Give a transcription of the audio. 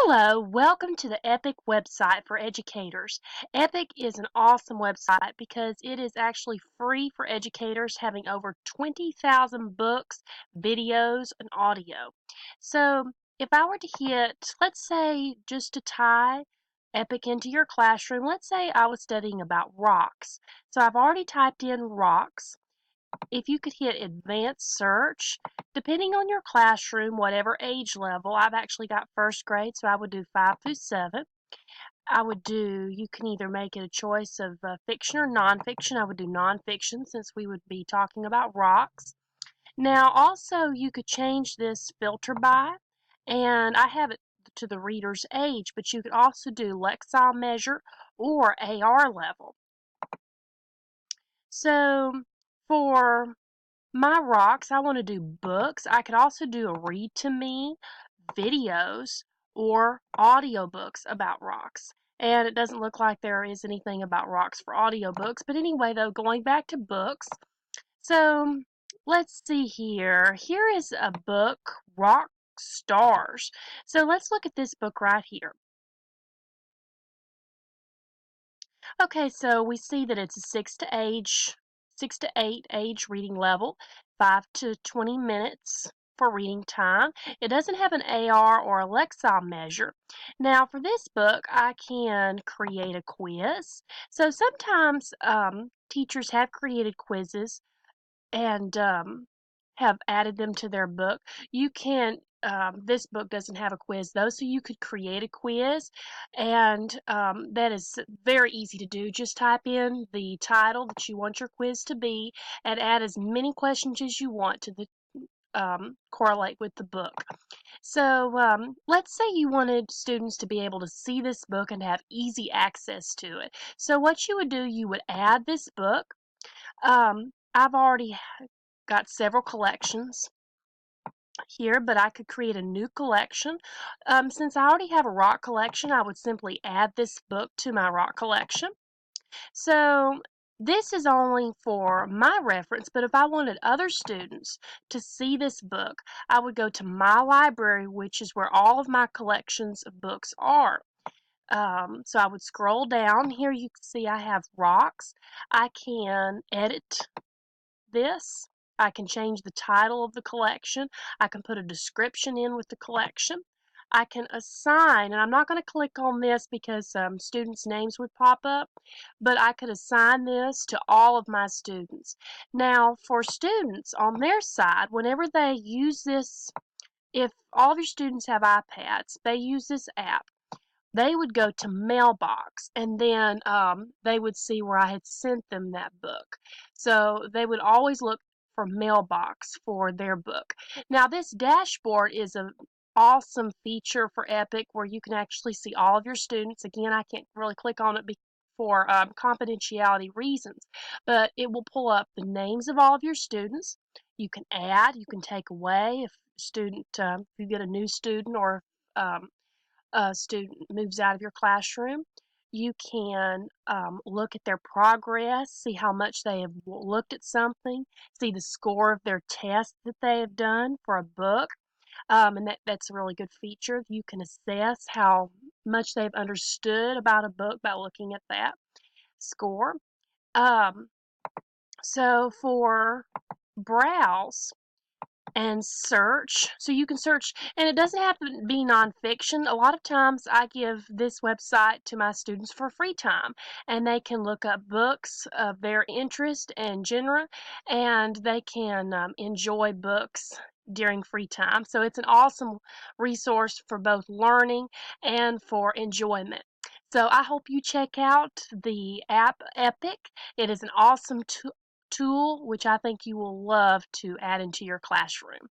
Hello, welcome to the EPIC website for educators. EPIC is an awesome website because it is actually free for educators, having over 20,000 books, videos, and audio. So if I were to hit, let's say, just to tie EPIC into your classroom, let's say I was studying about rocks. So I've already typed in rocks. If you could hit advanced search, depending on your classroom, whatever age level, I've actually got first grade, so I would do 5 through 7. You can either make it a choice of fiction or nonfiction. I would do nonfiction since we would be talking about rocks. Now, also, you could change this filter by, and I have it to the reader's age, but you could also do Lexile measure or AR level. So, for my rocks, I want to do books. I could also do a read to me, videos, or audiobooks about rocks. And it doesn't look like there is anything about rocks for audiobooks. But anyway, though, going back to books. So let's see here. Here is a book, Rock Stars. So let's look at this book right here. Okay, so we see that it's a 6 to 8 age reading level, 5 to 20 minutes for reading time. It doesn't have an AR or a Lexile measure. Now, for this book, I can create a quiz. So sometimes teachers have created quizzes and have added them to their book. You can, this book doesn't have a quiz though, so you could create a quiz, and that is very easy to do. Just type in the title that you want your quiz to be and add as many questions as you want to the correlate with the book. So let's say you wanted students to be able to see this book and have easy access to it. So what you would do, you would add this book. I've already got several collections here, but I could create a new collection. Since I already have a rock collection, I would simply add this book to my rock collection. So this is only for my reference, but if I wanted other students to see this book, I would go to my library, which is where all of my collections of books are. So I would scroll down. Here you can see I have rocks. I can edit this. I can change the title of the collection. I can put a description in with the collection. I can assign, and I'm not going to click on this because students' names would pop up, but I could assign this to all of my students. Now, for students on their side, whenever they use this, if all of your students have iPads, they use this app, they would go to mailbox, and then they would see where I had sent them that book. So they would always look for mailbox for their book. Now this dashboard is an awesome feature for EPIC where you can actually see all of your students. Again, I can't really click on it for confidentiality reasons, but it will pull up the names of all of your students. You can add, you can take away if if you get a new student or um, a student moves out of your classroom. You can look at their progress, see how much they have looked at something, see the score of their test that they have done for a book, and that's a really good feature. You can assess how much they've understood about a book by looking at that score. Um, so for browse, and search. So you can search, and it doesn't have to be nonfiction. A lot of times I give this website to my students for free time, and they can look up books of their interest and genre, and they can enjoy books during free time. So it's an awesome resource for both learning and for enjoyment. So I hope you check out the app EPIC. It is an awesome tool which I think you will love to add into your classroom.